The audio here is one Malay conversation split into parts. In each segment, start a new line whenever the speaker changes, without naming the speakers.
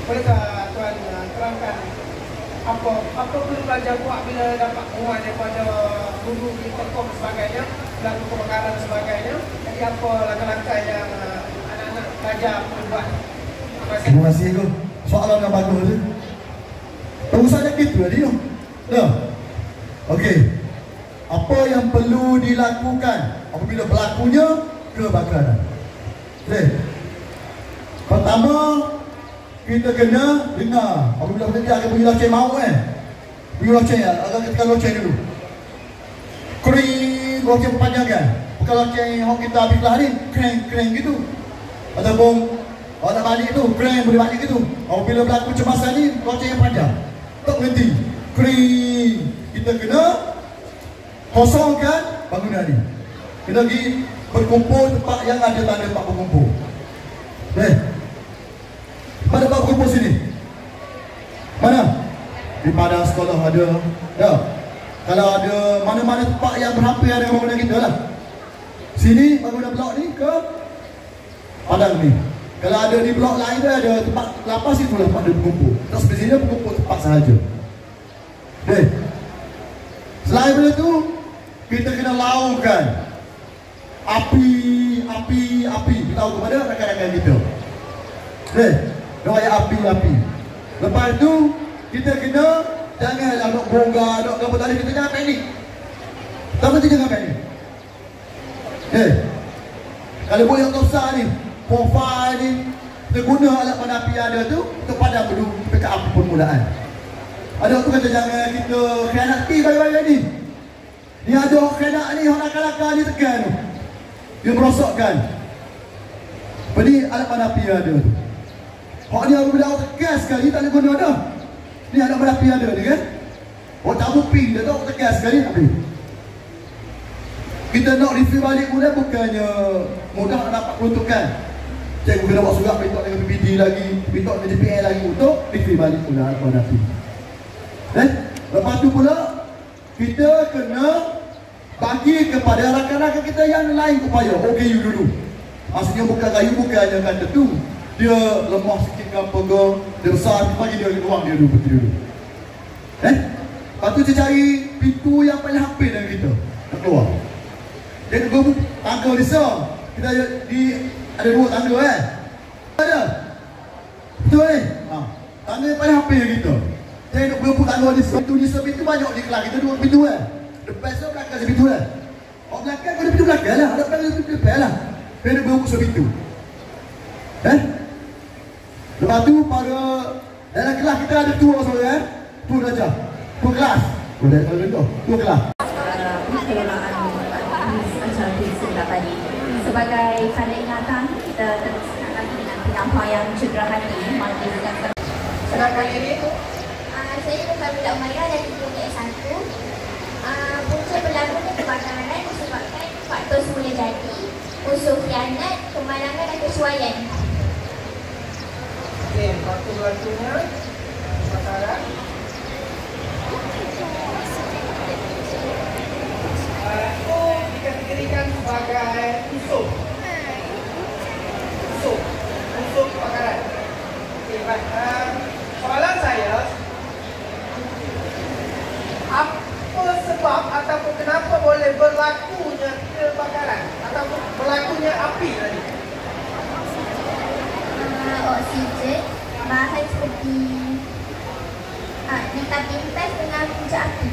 Bolehkah Tuan terangkan apa perlu pelajar buat bila dapat penguat daripada guru di tokoh dan sebagainya, berlaku kebakaran dan sebagainya. Jadi apa langkah-langkah yang anak-anak pelajar perlu buat?
Terima kasih Eko. Soalan yang bagus tu. Urusannya gitu tadi tu. Dah. Okey. Apa yang perlu dilakukan apabila berlakunya kebakaran? Okey. Pertama, kita kena dengar. Apabila kita akan bunyi loceng mahu kan? Bunyi loceng ya, agak ketika loceng dulu. Kering, loceng panjang kan? Bukan loceng yang kita habis lah ni, kering gitu. Ataupun kalau nak balik tu, kering boleh balik gitu. Apabila berlaku cemasan ni, loceng yang panjang. Tak berhenti. Kering. Kita kena kosongkan bangunan ni. Kita pergi berkumpul tempat yang ada tanda tempat berkumpul. Mana tempat berkumpul sini? Mana? Di padang sekolah ada. Ya. Kalau ada mana-mana tempat yang berhampiran dengan bangunan kita lah. Sini bangunan blok ni ke padang ni. Kalau ada di blok lain tu ada tempat lapas itu lah tempat dia berkumpul. Tak sebenarnya berkumpul tempat sahaja. Selain daripada tu, kita kena laukan api. Kita tahu kepada rakan-rakan kita. Doa api. Lepas tu, kita kena janganlah nak bonggar, nak apa tadi, kita jangan panik. Tak penting jangan panik. Kalau buat yang besar ni, profil ni, kita guna alat panah api ada tu untuk padam dulu dekat api permulaan. Ada tu kata jangan kita khianati bayi-bayi ni. Ni ada orang khianat ni, orang nakal-nakal ni tekan tu. Dia merosakkan. Jadi alat panah api ada tu. Hak ni apabila awak tekan sekali tak boleh guna dah. Ni alat panah api ada ni kan. Awak tak buping dia tu, awak tekan sekali habis. Kita nak refill balik pula bukannya mudah nak dapat peruntukan. Cikgu kena buat surat pintok dengan PPD lagi, pintok dengan DPL lagi untuk refill balik pula alat panah api. Lepas tu pula kita kena bagi kepada rakan-rakan kita yang lain upaya OKU dulu. Maksudnya bukan kayu, bukan hanya kata tu. Dia lemah sikit ke apa ke, dia besar, kita bagi dia ruang dia dulu, betul dulu. Lepas tu kita cari pintu yang paling hampir dengan kita nak keluar. Jadi tangga ni so, kita ada dua tangga kan? Ada? Betul ni? Tangga yang paling hampir dengan kita. Jadi nak berebut tangga ni so, pintu banyak di kelas kita, dua pintu kan? Depan so, belakang sepintu kan? Orang belakang ada pintu belakang lah, ada belakang pintu depan lah. Dia nak berebut sepintu. Lepas tu pada dalam kelas kita ada dua soalan kan? Dua darjah. Dua kelas. Boleh kalau betul. Dua kelas.
Sebagai tanda ingatan, kita teruskan lagi dengan penyampaian cedera hati majliskan.
Sedangkan ini
Saya bukan budak Umayyah dari Kelompok S1. Punca berlakunya kebakaran disebabkan faktor semula jadi, unsur khianat, kemalangan dan kesuaian.
Okey, faktor berlakunya kebakaran. Itu dikategorikan sebagai unsur kebakaran. Okey, baik. Soalan saya, apa sebab ataupun kenapa boleh berlakunya kebakaran ataupun berlakunya api tadi?
Oksigen, bahan seperti pintas dengan punca api.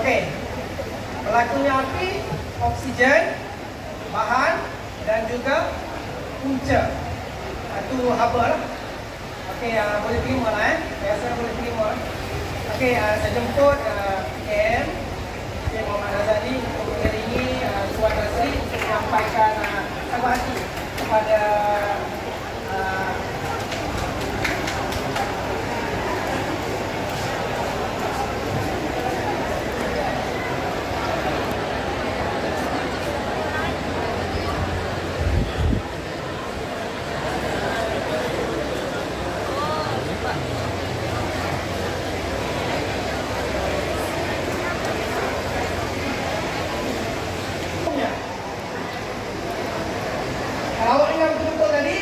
Okey, berlakunya api, oksigen, bahan dan juga punca. Itu haba lah. Okey, boleh terima lah biasa boleh terima. Okey, saya jemput KM Muhammad Razali untuk mengiringi Tuan Razali untuk menyampaikan sabah hati kepada awak ingat betul-betul tadi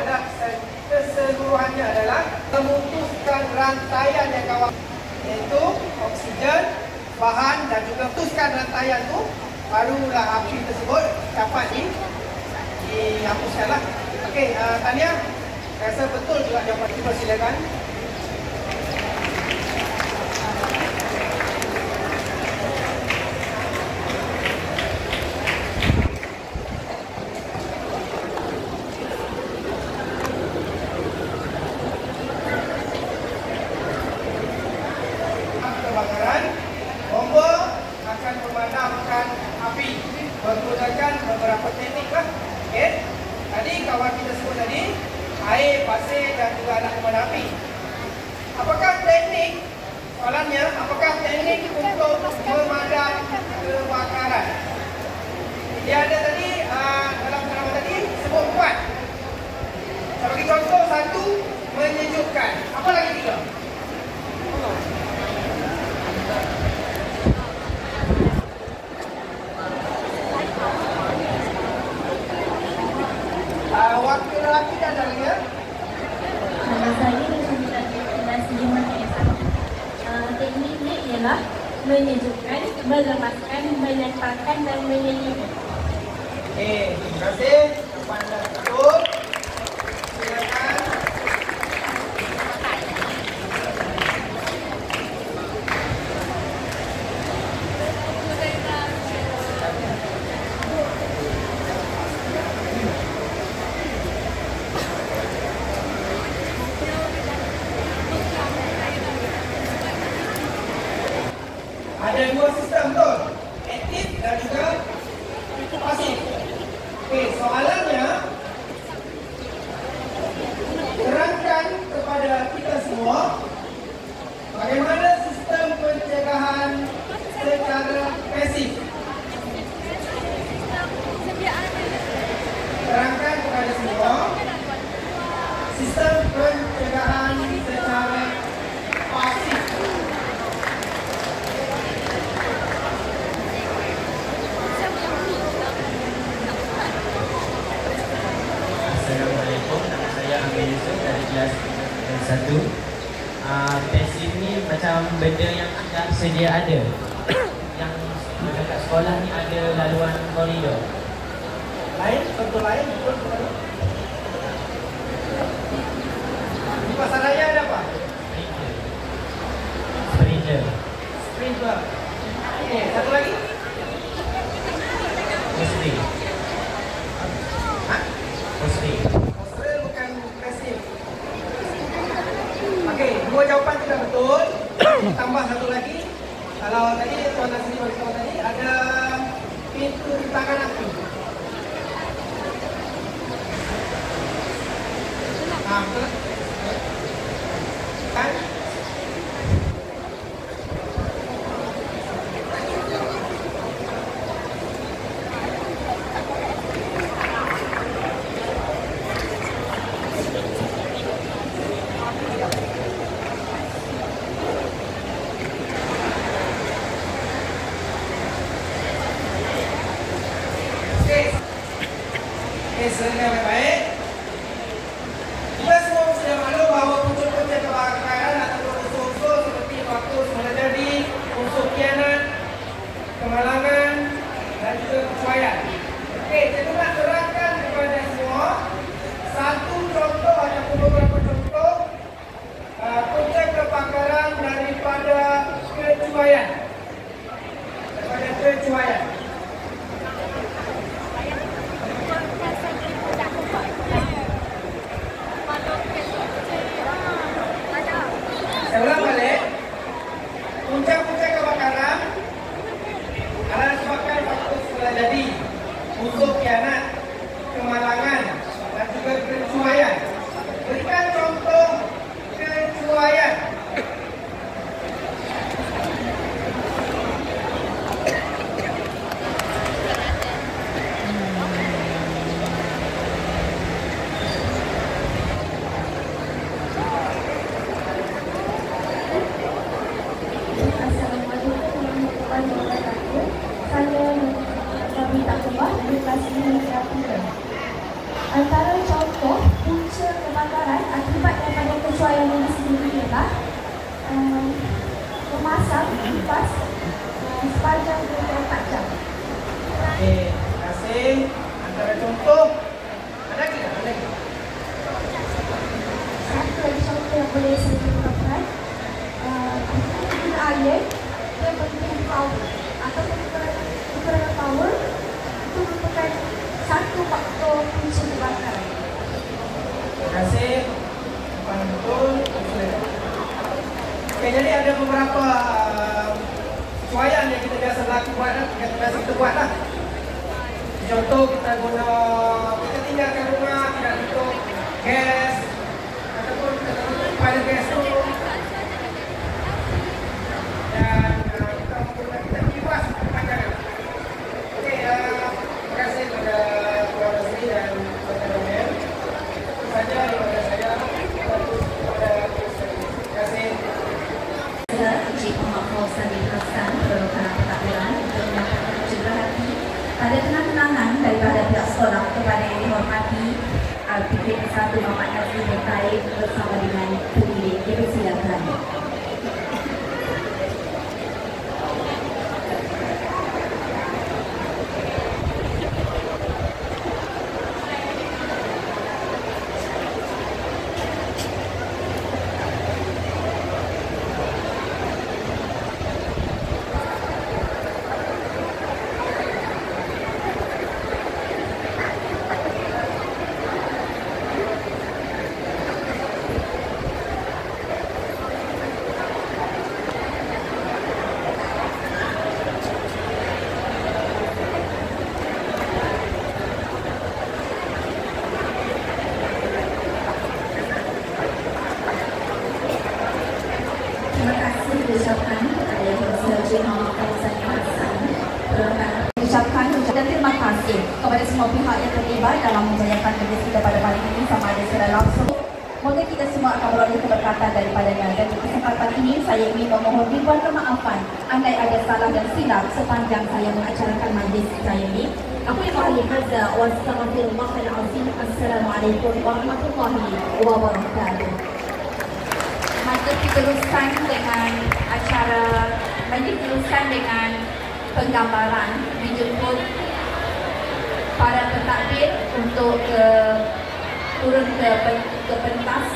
pada keseluruhannya adalah memutuskan rantaian yang kawan, iaitu oksigen, bahan dan juga putuskan rantaian tu, barulah api tersebut dapat dihapuskanlah. Okey, Tania, rasa betul juga jawapan itu, silakan. Kebakaran, bomba akan memadamkan api menggunakan beberapa teknik lah. Okay. Tadi kawan kita sebut tadi, air, pasir dan juga alat pemadam api. Apakah teknik, soalannya, apakah teknik untuk memadam kebakaran? Dia ada tadi, dalam penerangkan tadi, sebut 4. Saya bagi contoh, 1, menyejukkan. Apa lagi 3? Wakil lelaki dan darinya.
Nama saya Nusantara Sudirman S1. Tekniknya ialah menyejukkan, melemaskan, melemparkan dan menyelidik.
Terima kasih. Pandang betul. Silakan. Ada 2 sistem betul, aktif dan juga pasif. Okey, soalannya, terangkan kepada kita semua bagaimana sistem pencegahan secara pasif. Terangkan kepada semua sistem pencegahan secara pasif.
Assalamualaikum, nama saya Amir Yusuf dari kelas 1. Pasif ni macam benda yang dah sedia ada. Yang dekat sekolah ni ada laluan koridor.
Lain, contoh lain, betul. Di pasaraya ada apa?
Sprinkler.
Sprinkler. Okey, satu lagi.
Mesti. Mesti.
Pasaraya bukan pasif. Okey, 2 jawapan tidak betul. Tambah satu lagi. Kalau tadi tuan Nasri beritahu tadi ada pintu rintangan api. Betul. Kan? Okey, sebenarnya baik. Kita semua sudah
kebakaran akibat daripada kecuaian ini sendiri ialah memasang kipas sepanjang 24 jam.
Okey, terima kasih. Antara contoh, ada lagi tak? Ada lagi?
Satu lagi contoh yang boleh saya gunakan, guna air yang penting power atau kekurangan power itu merupakan satu faktor kunci kebakaran.
Terima kasih. Jawapan betul. Okey, jadi ada beberapa kecuaian yang kita biasa lakukan, yang biasa kita buat lah. Contoh kita tinggalkan rumah, tidak tutup gas, ataupun kita tutup pada gas tu. Dan kita menggunakan kipas panjang. Okey, terima kasih kepada Puan Rosli dan Puan Romel. Itu saja daripada saya. Terima kasih.
Encik Muhammad Fauzan bin Hassan Perlukan Pentadbiran untuk menyampaikan cedera hati pada kenang-kenangan daripada pihak sekolah kepada yang dihormati PKP 1 Muhammad Nazri terkait bersama dengan pendidik. Dipersilakan. Dan terima kasih kepada semua pihak yang terlibat dalam menjayakan majlis kita pada pagi ini, sama ada secara langsung. Moga kita semua akan beroleh keberkatan daripadanya. Dan di kesempatan ini saya ingin memohon ribuan kemaafan andai ada salah dan silap sepanjang saya mengacarakan majlis saya ini. Aku yang ahli hadza wa astaghfirullahal azim. Assalamualaikum warahmatullahi wabarakatuh. Majlis diteruskan dengan penggambaran dijemput para pentadbir untuk turun ke pentas